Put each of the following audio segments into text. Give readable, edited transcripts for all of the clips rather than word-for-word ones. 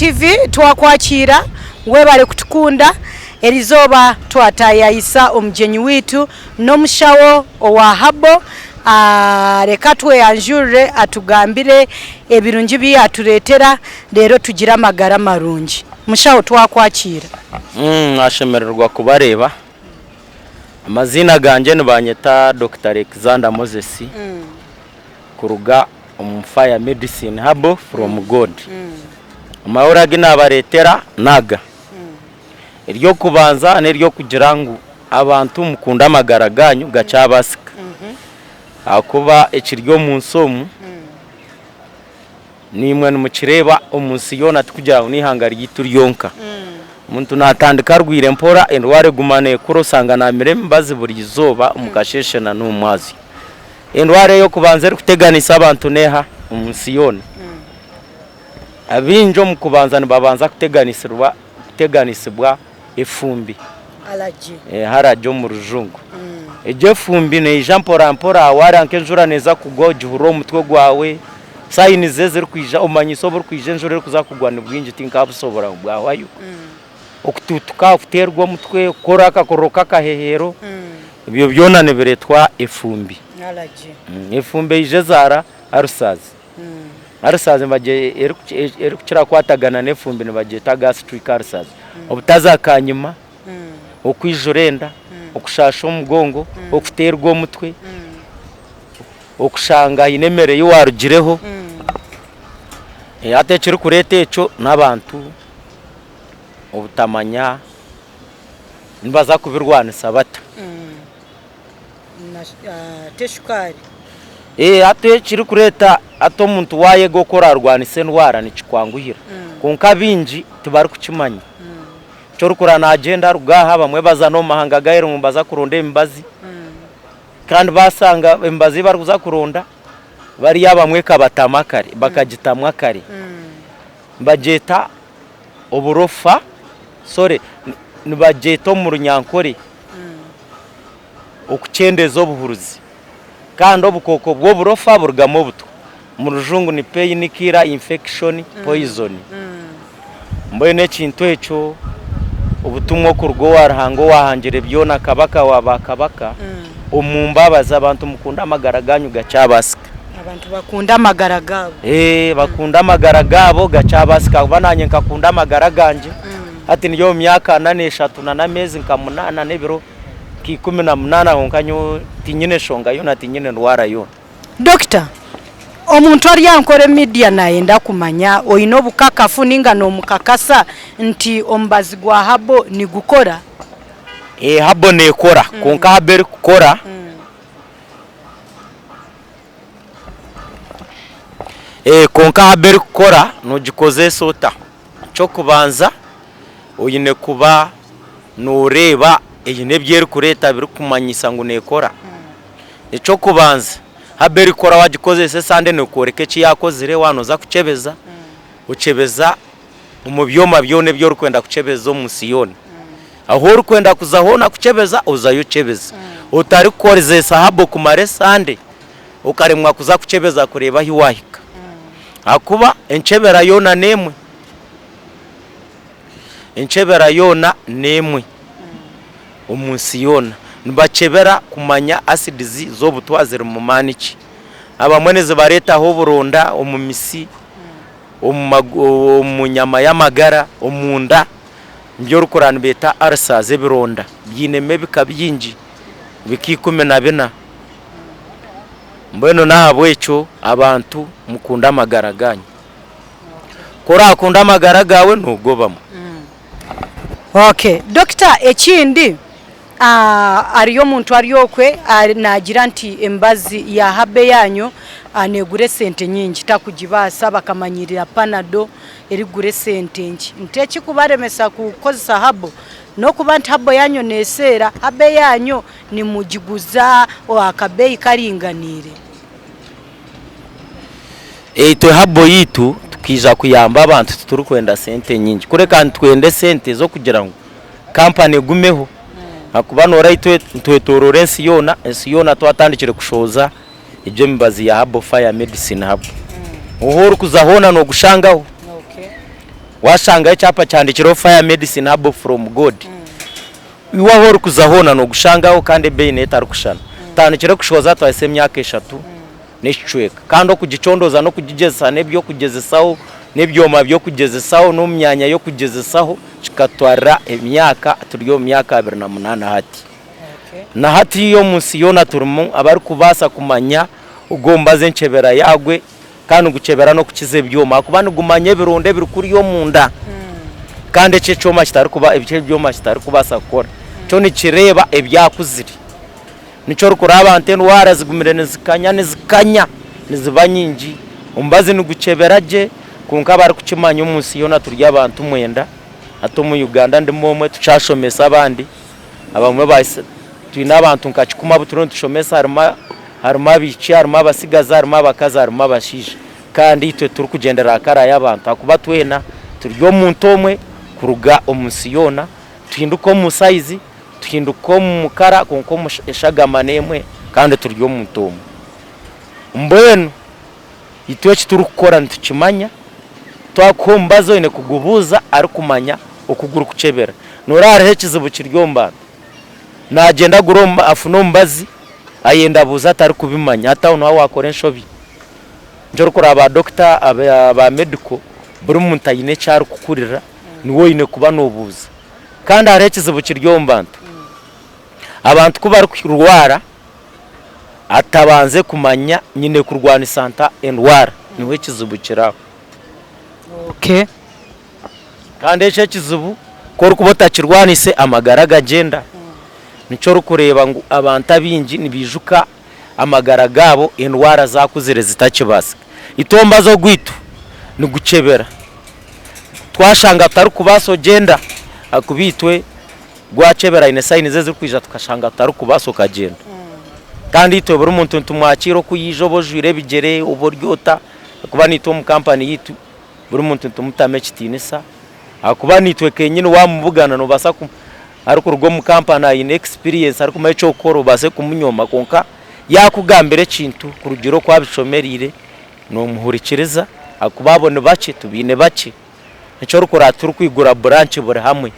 TV twakwakira webale kutukunda erizoba twatayayisa omujenyi witu n'omushawo owa Habo reka tweyanjure atugambire ebirungi byaturetera rero tugira amagara marungi. Mushawo twakwakira. Ashemererwa kubareba. Amazina ganje nibanyeta Dr. Alexander Moses. Kuruga Fire Medicine Habo from God. Amahora ginabaretera naga. Iryo kubanza neryo kugira ngo abantu mukunda amagara ganyu gacabasika. Akuba ekiryo munsomu nimwe numukireba omunsi yona tukugira unihangari gituryonka. Umuntu natandika rwire mpora endware gumane kurosanga na mirembe bazi buri izoba umukasheshena n'umwazi. Endware yo kubanza kuteganisa abantu neha umunsi yona. Abinjo mukubanza nibabanza kuteganisibwa efumbi. Alaji. Harajo mu rujungu. Eje fumbi ne Jean Paul mpora wari nkenjura neza kugoje huro mutwe gwawe. Sayini zeze kwija umanyiso buri kwije njure kuzakugwana bwinje tinkabusobora bwawayo. Okututuka uterwa mutwe koraka koroka kahehero. Ibyo byona neberetwa efumbi. Alaji. Efumbi ijezara arusazi. Arusazi baje erukira kwatagana nefumbi nibageta gastric arusazi. Obutazakanyima. Okwijurenda. Okushasha omugongo. Okuterwa omutwe. Okushanga inemere yo warugireho. Ate kiri kurete eco n'abantu obutamanya nibaza kubirwanisa bata. Teshukari. Ate kiri kureta ato muntu waye gokora arwanise ndwara nikikwanguhira. Konka binji tubari kukimanya. Chorukura na agenda rugaha bamwe baza no mahanga gairo mbaza kuronda imbazi. Kandi basanga imbazi bari kuza kuronda bari yabamwe kabatamakare bakagitamwa kare. Bajeta oburofa nibajeta mu runyankore. Okucendeza obuhuruzi. Kandi obukoko bwo burofa burgamo buto. Mu rujungu ni pain kira infection poison. Mboye kintu eco ubutumwa kurwo warahango wahangire byona kabaka wabakabaka umumbabaza abantu mukunda amagara ganyu gacabasika. Abantu bakunda amagara gabo. Bakunda amagara gabo gacabasika bananye nkakunda amagara ganje. Ati niyo myaka 8 na mezi nkamunana nebiro ki18 honkanyo tinyine shonga yona tinyine ndwara yona. Doctor, omuntu ari yankore media naenda kumanya oyino bukakafu ninga no mukakasa nti ombazi gwa Habo ni gukora. Habo nekora konka haberi kukora. Konka haberi kukora no gikoze sota cyo kubanza oyine kuba noreba eyine byeri kureta biri kumanyisa ngo nekora. Cyo kubanza haberi kora wagikoze se sande nokoreke ki yakozire wanoza kucebeza. Ucebeza umubyoma byone byo rukwenda kucebeza omusiyone. Aho rukwenda kuzahona kucebeza uzayo cebeza. Utari kukorezesa Habo kumare sande ukaremwa kuza kucebeza kureba hiwahika. Akuba enchebera yona nemwe. Enchebera yona nemwe. Umusiyona nibachebera kumanya acids zo butwazira mu maniki. Abamweneze bareta ho buronda omumisi omunyama y'amagara omunda mbyo rukorana beta arsaze bironda byineme bikabyinji biki14 mbeno nabo eco abantu mukunda amagara ganyu kora akunda amagara gawe ntugobamo. Okay, Doctor ekindi ariyo muntu ariyokwe nagira nti embazi ya Habe yanyu anegure sente nyingi takugibasa bakamanyirira Panado eri gure sente nyingi nteki kubaremesa kukozesa Habo no kuba nti Habo yanyu nesera Habe yanyu ni mujiguza akabeyi karinganire. Twe Habo yitu tukiza kuyamba abantu turi kwenda sente nyingi kureka ntwende sente zo kugira ngo company gumeho. Akuba noraitwe ntwetorore ensiyona twatandikire kushoza ibyo mbazi ya Habo Fire Medicine Habo. Uhoro kuzahona no gushangaho. washanga icyapa cyandikiro fire medicine hub from God iwa horo kuzahona no gushangaho kandi bei neta rukushana tandikire kushoza twase myaka 3 n'icweka kandi kugicondoza no kugigeza nebyo kugezesaho nebyoma byo kugezesaho no myanya yo kugezesaho cikatwara emyaka turyo myaka 28 hati na hati yo munsi yona turimo abari kubasa kumanya ugomba zencebera yagwe kandi gucebera no kukize byoma kubana gumanye bironde biri kuri yo munda kandi cyo cyoma kitari kuba ibice byoma kitari kubasa gukora cyo ni kireba ebyakuziri nico rukora abantu ndwara zigumire nizikanya niziba nyingi umbazi ni guceberaje kunka bari kukimanya umunsi yona turya abantu mwenda ato mu Uganda ndimo mwe tucashomesa abandi abamwe bahise twina abantu nkakikuma buturon tushomesa haruma bici haruma abasigaza haruma abakaza haruma abashisha kandi itwe turi kugendera akara y'abantu akuba twena turyo muntu omwe kuruga umunsi yona tuhinduko mu size tuhinduko mu mukara konko mushagama nemwe kandi turyo muntu omwe mbwenu itwe kituri gukora ntukimanya twakombazo ine kugubuza ari kumanya okuguru kucebera norare hekizibu kiryomba nagenda guromba afuno mbazi ayenda buza atari kubimanya hata uno wakora nshobi njoro kora aba doctor aba medical buri muntu ayine cyari kukurira niwo ine kuba nobuza kandi arekizibu kiryomba abantu kuba kurwara atabanze kumanya nyine kurwana santa endwara niwe kizibu kiraho okay kandi eche kizibu ko kubota kirwanise amagara gagenda nico rukureba ngo abantu abingi nibijuka amagara gabo endwara zakuzire zitakibasa itomba zo gwitu ni gucebera twashanga atari kubaso genda akubitwe gwacebera ine sign ze ziri kwija tukashanga atari kubaso kagenda kandi itwe buri muntu tumwakiro kuyijobojure bigere uboryota kuba nito mu company yitu buri muntu tumutame kitinisa akuba nitwe kenyine wamubugana no basa ariko rugo mu company ine experience ariko macho koro base kumunyoma konka yakugambere kintu kurugiro kwabishomerire no muhurikiriza akubabone bace tubine bace nicyo rukora turi kwigura branch buri hamwe.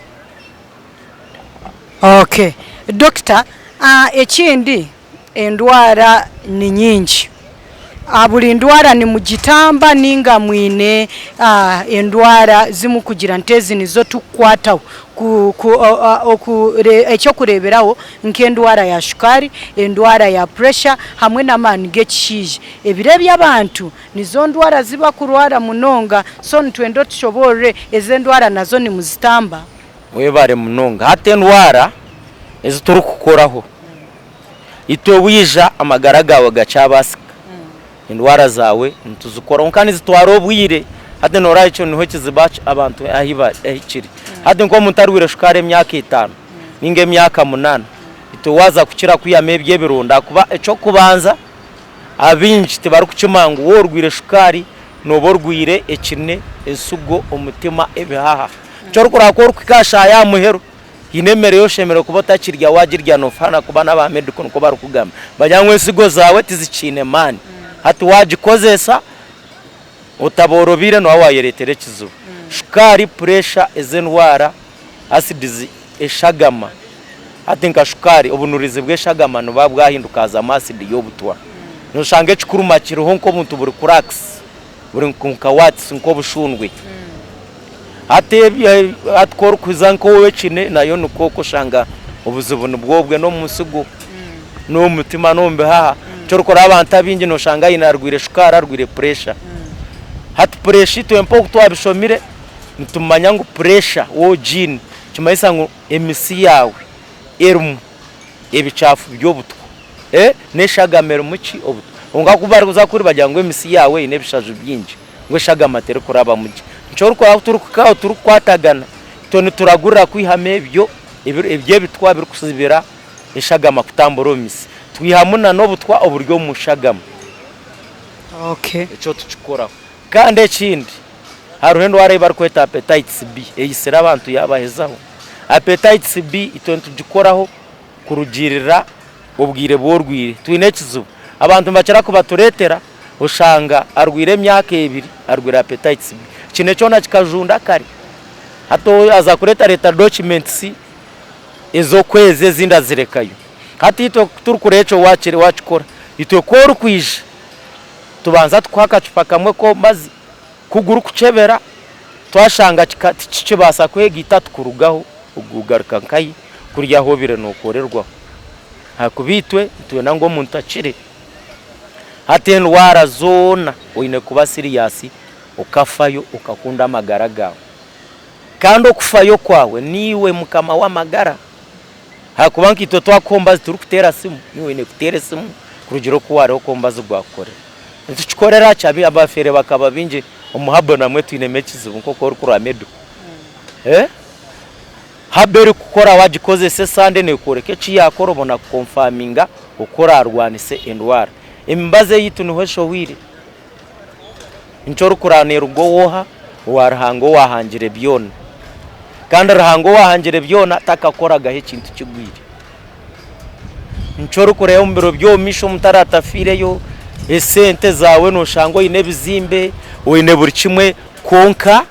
Okay doctor ekindi endwara ni nyingi abuli ndwara ni mugitamba ninga mwine endwara zimu kugira ntezi nizo tukwataho ekyo kureberaho nk'endwara ya shukari endwara ya pressure hamwe n'amani g'ekishije ebirebe abantu nizo ndwara ziba kurwara munonga so ntwendo tushobore eze ndwara nazo ni muzitamba webare munonga hate endwara ezo turi kukoraho itwe wija amagara gawe gacabasika indwara zawe ntuzukora kandi zitwara obwire hade nora icyo niho kizibaca abantu ahiba ehikiri hade nko mutarwire shukare myaka 5 ninge myaka 8 ito waza kukira kuyamebye bironda kuba eco kubanza abinji tibaru kucimangu worwire shukari no borwire ekine esugo umutima ebihaha cyo rukora ko rukikasha ya muhero inemere yo shemere kubota kirya wagirya no fana kuba naba medical ko barukugamba bajyanywe sigo zawe tizicine mani hati wajikozesa utaborobire no wayeretere kizu shukari pressure ezenwara acids eshagama hati nka shukari obunurize bweshagama no babwahindukaza acid yo butwa no shange cikuruma kiroho nko muntu buri kurax buri nkunka watts nko bushundwe ate atkor kuzanko wewe kine nayo nuko shanga ubuzubunu bwobwe no musugo no mutima no mbeha chorukora abantu abingi no shanga inarwire shukara arwire pressure hati pressure twempo kutwabishomire ntumanya ngo pressure wo gene kimayisa ngo emisi yawe erumu ebicafu byobutwa neshagamera muki obutwa ungakubara kuzakuri bajyango emisi yawe inebishaje byinji ngo shagamatera kuraba muki chorukora turukuka turukwatagana tone turagurira kwihame ibyo bitwa biri kusibira eshagama kutamboro misi twihamuna no butwa uburyo mushagama. Okay eco tuchikora kandi ekindi haruhendo ware bari kweta hepatitis B eyisira abantu yabahezaho hepatitis B itonto tugikoraho kurugirira ubwire borwire twine kizuba abantu bakira ko baturetera ushanga arwire myaka 2 arwira hepatitis B kine cyo na kikajunda kare hato aza kureta leta documents ezo kweze zinda zirekayo hati ito turukurecho wacire wacikora ito ko kwije tubanza twakacupa kamwe ko mazi kuguru kucebera twashanga kikati cicibasa kwegita tukurugaho ugugaruka nkayi kurya ho bire nokorerwa hakubitwe tubona ngo muntu acire hati ndwara zona oine kuba serious ukafayo ukakunda amagara gawe kandi okufayo kwawe niwe mukama w'amagara hakubanka itoto akomba turi kutera simu niwe ne kutera simu kurugiro kuware okomba zugwakore ntichikorera cyabi abafere bakaba binje umuhabo namwe twine mechizi nko kuri medo habere kukora wagikoze se sande ne kureke ci yakoro bona confirminga ukora arwanise endwara imbaze yitu niho showire inchoro kuranera ubwo woha warahango wahangire byone kandi arahango wahangire byona takakoraga he kintu kigwire inchoro kureye umbiro byo misho mutaratafireyo esente zawe no shango ine bizimbe wine buri kimwe konka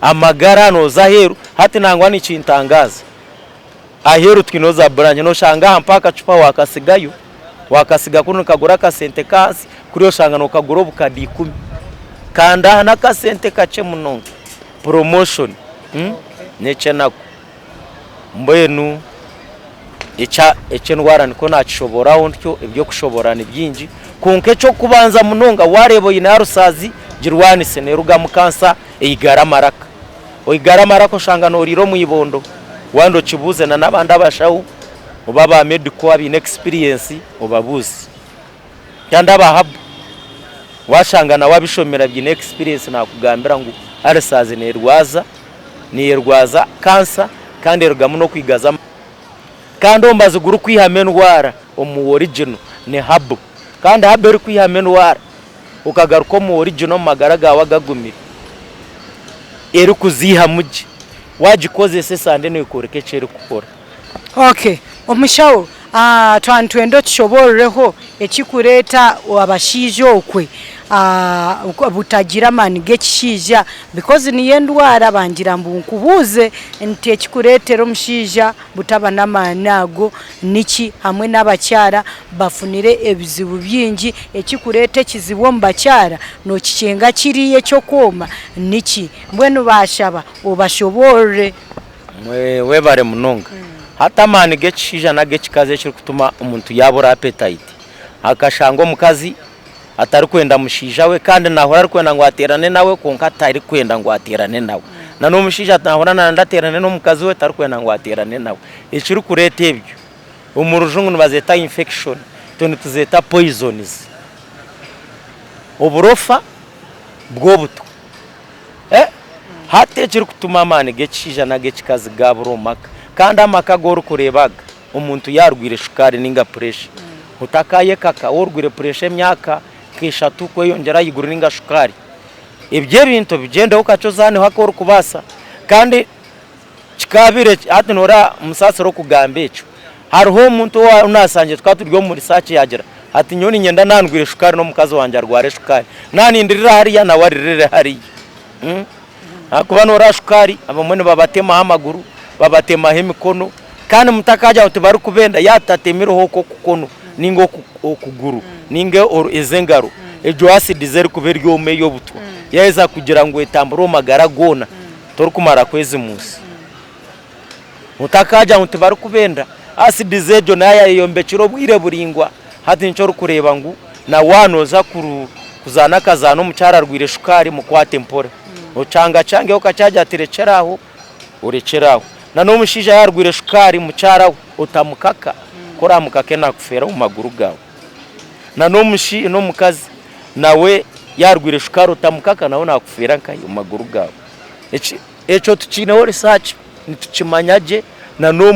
amagara no zaheru hati nangwa ni cintangaza aheru twinoza branje no shanga mpaka chupa wakasiga kuno kagura ka sente kasi kuriyo shanga no kagura bukadi 10 kanda na ka sente kace munonga promotion nece nako mbenu ndwara niko nakishobora ntyo ibyo kushobora ni byinji kunke cyo kubanza munonga warebo inarusazi jirwanise neruga mukansa eigara maraka shanga no riro muyibondo wando kibuze na nabandi abashaho ubaba medical abi experience ubabuzi cyanda bahabu washanga na wabishomera byine experience nakugambira ngo arasazi nerwaza kansa kandi rugamu no kwigaza kandi ombaze guru kwihame ndwara omu original ne habu kandi habu eri kwihame ndwara ukagaruka mu original magara gawa gagumira eri kuziha muji wagikoze se sande no ikoreke chere kukora okay omushawo twantwendo kishoboreho ekikureta abashije okwe butagira mani gekishija because niye ndwara bangira mbunkubuze nti ekikuretera omushija butaba namanago niki hamwe n'abakyara bafunire ebizibu byingi ekikurete kizibo mbakyara no kicenga kiriye cyo koma niki mbwenu bashaba obashobore we bare munonga hata mani gekishija na gekikaze kiri kutuma umuntu yabura appetite akashango mukazi atari kwenda mushija we kandi nahora ari kwenda ngo aterane nawe konka atari kwenda ngo aterane nawe nano mushija nahora nandaterane no mukazi we atari kwenda ngo aterane nawe ikiri kurete ibyo umurujungu nibazeta infection tone tuzeta poisons oburofa bwo buto hate kiri kutuma mani gekishija na gekikazi gaburomaka kandi amakagoro kurebaga umuntu yarwire shukari ninga pressure utakaye kaka urwire pressure myaka kishatu ko yongera yigura ninga shukari ibye bintu bigenda ukacho zane hakoro kubasa kandi kikabire atinora musasiro kugambecho hariho umuntu unasanje twaturyo muri research yagira ati nyoni nyenda nandwire shukari no mukazi wanje arware shukari nani ndirira hariya na waririre hariya akuba nora shukari abamwe babatema amaguru babatema hemikono kandi mutakaja utibari kubenda yatatemiro hoko kukono ningo okuguru ninge ezengaro ejo acid zeri kuberyo meyo butwa yeza kugira ngo etamburo magara gona tori kumara kwezi musi mutakaja utibari kubenda acid zejo naya yombekiro bwire buringwa hati nco kureba ngo na wanoza kuzana kazano mucyara rwire shukari mukwate mpore ocanga cange okacaja atireceraho ureceraho na no mushija yarwire shukari mucyara utamukaka kora mukake nakufera mu maguru gawe na no mushi no mukazi nawe yarwire shukari utamukaka nawe nakufera nkayo mu maguru gawe eco tucineho research nitucimanyaje na no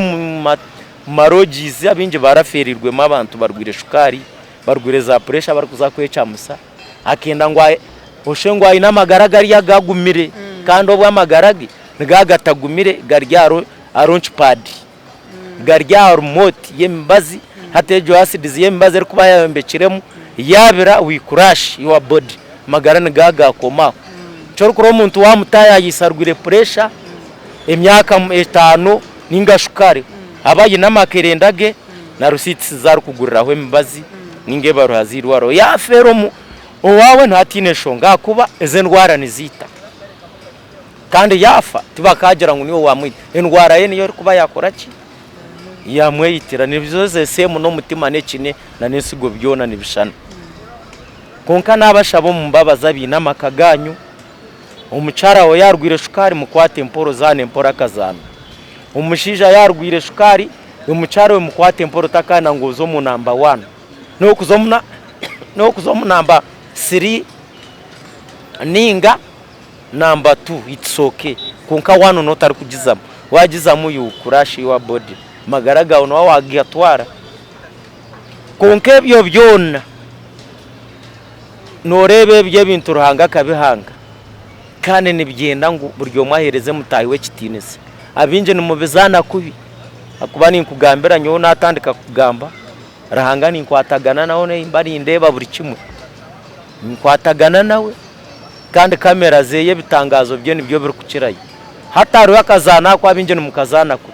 marogizi abinje baraferirwe mu abantu barwire shukari barwire za pressure bari kuzakweca musa akenda ngwaye oshengwa ina magaragari yagagumire kandi obwa magaragi ngagatagumire garyaro aronch pad garya remote yembazi hatejo acid yembazi ari kuba yambekiremo yabira we crash your body magara ngaga koma cyo kuro umuntu wamutaya yisarwire pressure emyaka 5 ninga shukari abaye namakerendage na rusitsi zaru kuguriraho emibazi ninge baruhazirwaro ya fero owawe ntatine shonga kuba eze ndwara nizita kandi yafa tibakagira ngo niwo wamwita indwara ye niyo kuba yakora ki yamweyitira nibizoze semu no mutima nekine na nesigo byona nibishana konka nabashabo mumbabaza binama kaganyu umucara wa yarwire shukari mukwate mporo zane mpora kazana umushija yarwire shukari umucara we mukwate mporo takana ngozo mu number 1 no kuzomuna number 3 ninga number 2 it's okay konka wano notari kugizamo wagizamo yukurashi wa body magaraga ono wagiatwara konke byo byona norebe bye bintu ruhanga kabihanga kandi nibyenda ngo buryo mwahereze mutahiwe kitinese abinje numubizana kubi akuba ni kugambira nyo natandika kugamba rahanga ni kwatagana naone imbari ndeba buri kimwe nkwatagana nawe kandi kamera zeye bitangazo byo nibyo biri kukiraye hataru yakazana kwa binje numukazana ku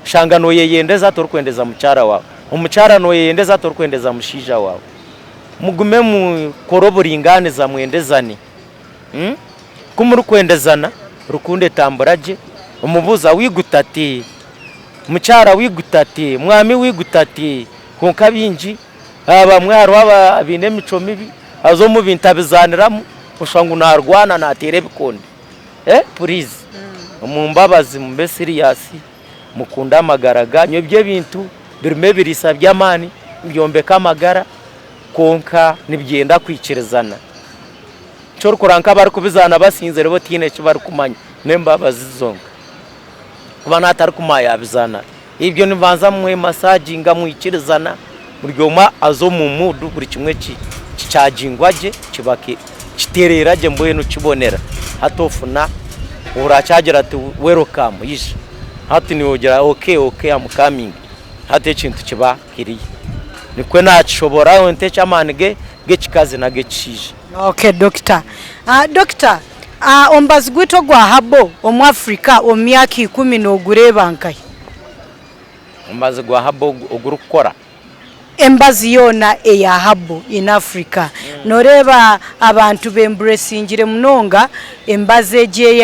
shangano yeyendeza torukwendeza mucara wawe umucara no yeyendeza torukwendeza mushija wawe mugume mu koroburingane za mwendezani kumurukwendezana rukunde tamburaje umubuza wigutati mucara wigutati mwami wigutati konka binji aba mwaro aba bine mico mibi azo mu bintabizaniramu ushangu narwana natere bikonde please umumbabazi mbe serious mukunda amagaraga nyobye bintu birime birisa byamani byombeka amagara konka nibyenda kwikirezana cyo kuranka bari kubizana basinze rebo tine cyo bari kumanya nembabazi zonga kuba natari kumaya bizana ibyo nivanza mwe massaging mwikirezana muryoma azo mu mudu buri kimwe cyajingwaje kibake kitereraje mboye no kibonera hatofuna uracagira ati welcome yisha hati niwogira okay I'm coming hati kintu kiba kiriye nikwe nacishobora onte chamanige gechikazi na gechije. Okay doctor. Doctor ombazi gwito gwa habo omu Africa omyaki 10 nogureba nkai ombazi gwa habo ogurukora embazi yona eya habo in Africa noreba abantu bembracingire munonga embaze eje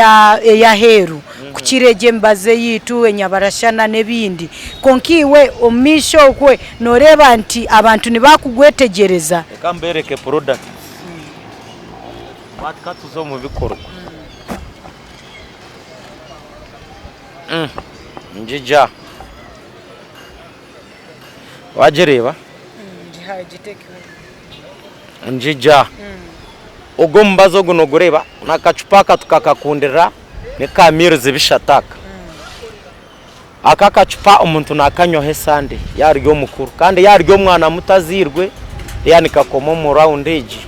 ya heru kukireje embaze yitu enyabarashana nebindi konkiwe omisho kwe noreba nti abantu nibakugwetegereza ekambereke product watkatuzo mu bikorwa njija wajereba njija ogombazo guno gureba nakacupaka tukakakundira nekamirize bishataka akakacupa umuntu nakanyohe sande yaryo mukuru kandi yaryo mwana mutazirwe yani kakomo mu round age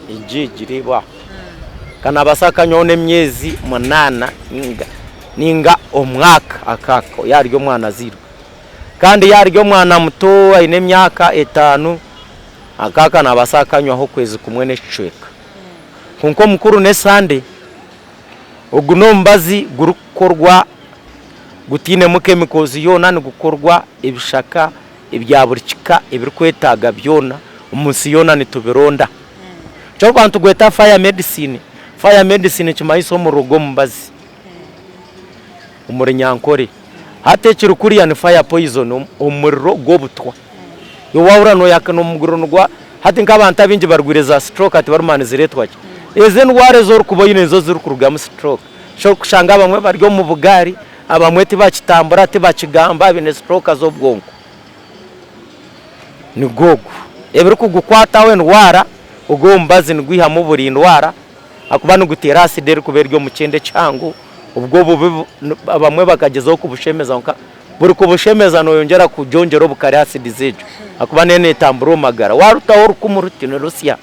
ijigireba kana basaka nyone myezi 8 ninga omwaka akako yaryo mwana zirwe kandi yaryo mwana muto aine myaka 5 akaka nabasaka nywaho kwezi kumwe n'icweka kunko mukuru ne sande ogunombazi gurukorwa gutine mu chemicals yona ni gukorwa ibishaka ibya burikika ibirikwetaga byona umunsi yona nitubironda cyo kwantu gweta fire medicine kimayiso mu rugo mbazi umurinyankore hatekira kuriya ni fire poison umuriro gobutwa yo wawura no yakano mugurunwa hati nk'abantu abinje barwireza stroke ati barumaniziretswaki eze ndware zo kuboyine zo ziri kurugama stroke cyo kushanga bamwe baryo mu bugari abamwe tibakitambura tibakigamba bine stroke zo bwonko ni gogo ebiri kugukwata we ndwara ugombazi ngwiha mu buri ndwara akuba no gutera acide kuberyo mu kende cyangu ubwo bamwe bakagezaho kubushemeza nka buri kubushemeza no yongera kujonjero bukari acide zejo akuba nene tamburo magara warutaho rukumurutino Russia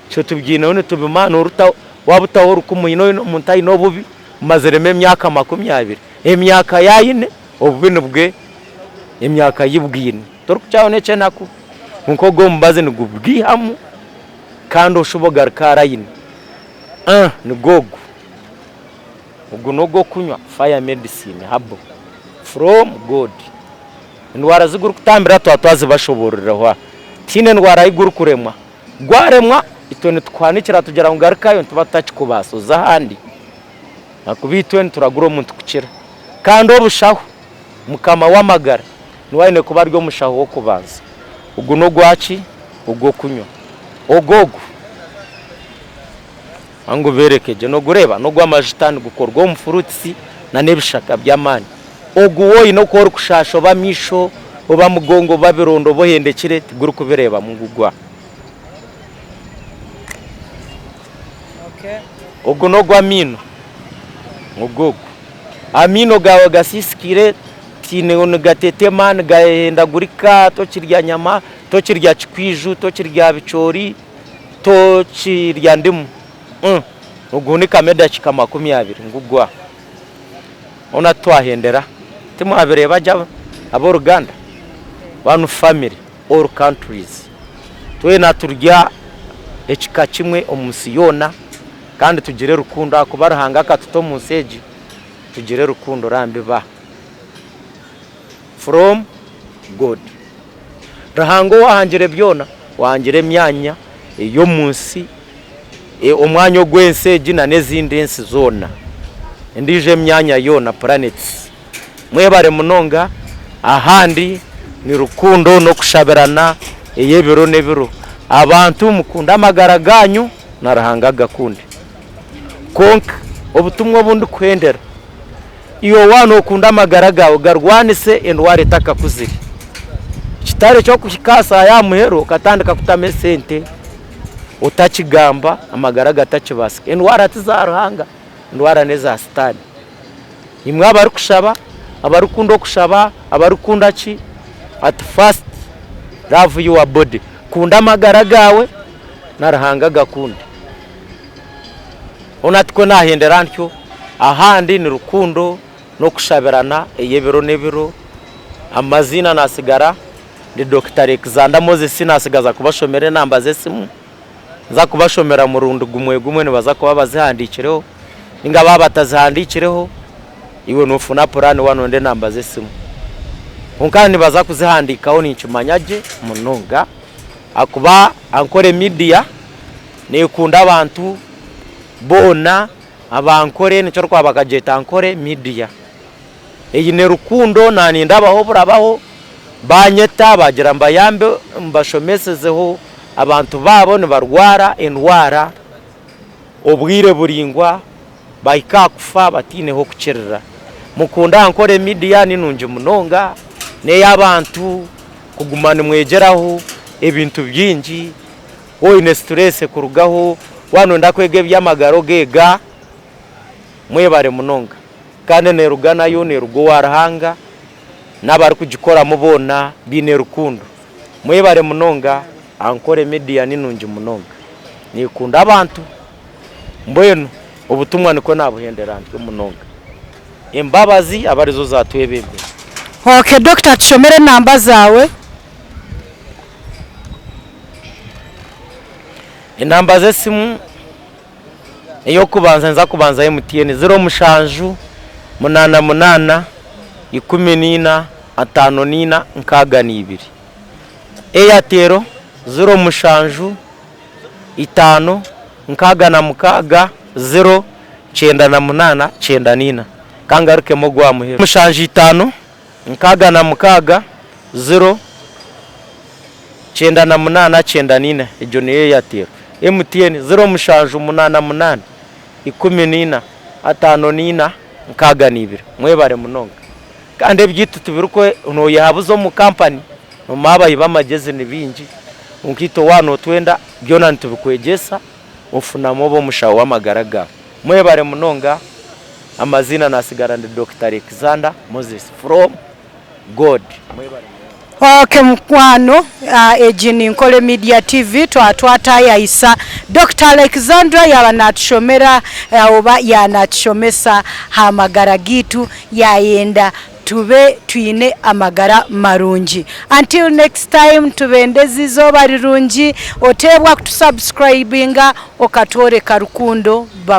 cyo tubyina one tubimana uruta wabutaho rukumuyino muntayi no bubi mazereme myaka 20 emyaka yayine obubino bwe emyaka yibwine torukucaho nece naku nko gombaze nugubwihamu kandi ushoboga karayine ni gogo ubwo no kunywa fire medicine habo from God. Indwara ziguru kutambira twatwaze bashoboreraho tine ndwara iguru kuremwa gwaremwa itone twanikira tugera ngo garikayo tubatachi kubasoza handi nakubitwe turagura umuntu kukira kandi obushaho mukama wamagara niwaine kuba ryo mushaho wo kubanza ubwo no gwachi ubwo kunywa ogogo ango berekeje no gureba no gwamajitani gukorwa umfurutsi na nebishaka by'amani oguwo ino ko kushasho bamisho oba mugongo babirondo bohendekire tiguru kubireba mugugwa. Okay. Ogo no gwamino mugogo amino gawe gasisikire tine onugatete man gahenda gurika to kirya nyama to kirya chikwiju to kirya bicori to kirya ndimu ugunika meda chikama 20 ngugwa ona twahendera timwabire bajya abo Uganda one family all countries twena turya ekika kimwe omusiyona kandi tugire rukundo akubarahanga katuto museji tugire rukundo rambe ba from God rahango wahangire byona wahangire myanya iyo munsi omwanyo gwenseji na nezindi ensi zona ndije myanya yona planets mwebare munonga ahandi ni rukundo no kushaberana eyebiro nebiro abantu mukunda amagara ganyu narahanga gakundi konka obutumwa bundi kwendera iyo wano okunda amagara gawe garwanise endware takakuziri kitare cyo kushikasa ya muhero katandika kutame sente utakigamba amagara gatakibasike endwara atizaruhanga ndwara neza stadi imwe abari kushaba abarukundo kushaba abarukunda ki at first love your body kunda amagara gawe narahanga gakundi onatiko nahendera ntyo ahandi ni rukundo no kushaberana eyebiro nebiro amazina nasigara ndi Dr. Alexander Moses nasigaza kubashomere namba zesimu za kubashomera mu rundu gumwe nibaza kuba bazihandikireho inga babatazihandikireho iwe nufuna plan wanonde namba zesimu unkani baza kuzihandikaho nincumanyaje munonga akuba ankore media nekunda abantu bona abankore nico rwabakajeta ankore media iyi ne rukundo nani ndabaho burabaho banyeta bagira mbayambe mbashomesezeho abantu babo ni barwara endwara obwire buringwa bayikakufa batineho kucerera mukunda ankore media ninunje munonga ne yabantu kugumana mwegeraho ebintu byingi woine stress kurugaho wano ndakwege byamagaro gega mwebare munonga kandi ne rugana yo ne rugo warahanga nabari kugikora mubona bine rukundo mwebare munonga ankore media ninunje munonga nikunda abantu mbwenu ubutumwa niko nabuhenderantwe munonga imbabazi abarizo zatwebembe. Okay, Dr. Chomere namba zawe. Inamba zesimu iyo kubanza nza kubanza MTN 0 mushanju 88 14 5 52 Airtel 0 mushanju 5 6 0 98 94 kangaruke mogwa muhero mushanju 5 6 0 98 94 ejo ni Airtel. MTN 0 mushanju 88 14 5 52 mwebare munonga kandi ebyitu tubiruko no yabuzo mu company no mabayi bamageze nibingi unkito wano twenda byona ntubikwegesa ufuna mobo mushawo wamagaraga mwebare munonga amazina nasigara ndi Dr. Alexander Moses from God mwebare. Okay mkwano ejini Nkole Media TV twatwata yaisa Dr. Alexandra yabanatshomera oba yanatshomesa hamagara gitu yayenda tube tuine amagara marungi. Until next time tubendezi zo barirungi otebwa kutusubscribinga okatore karukundo.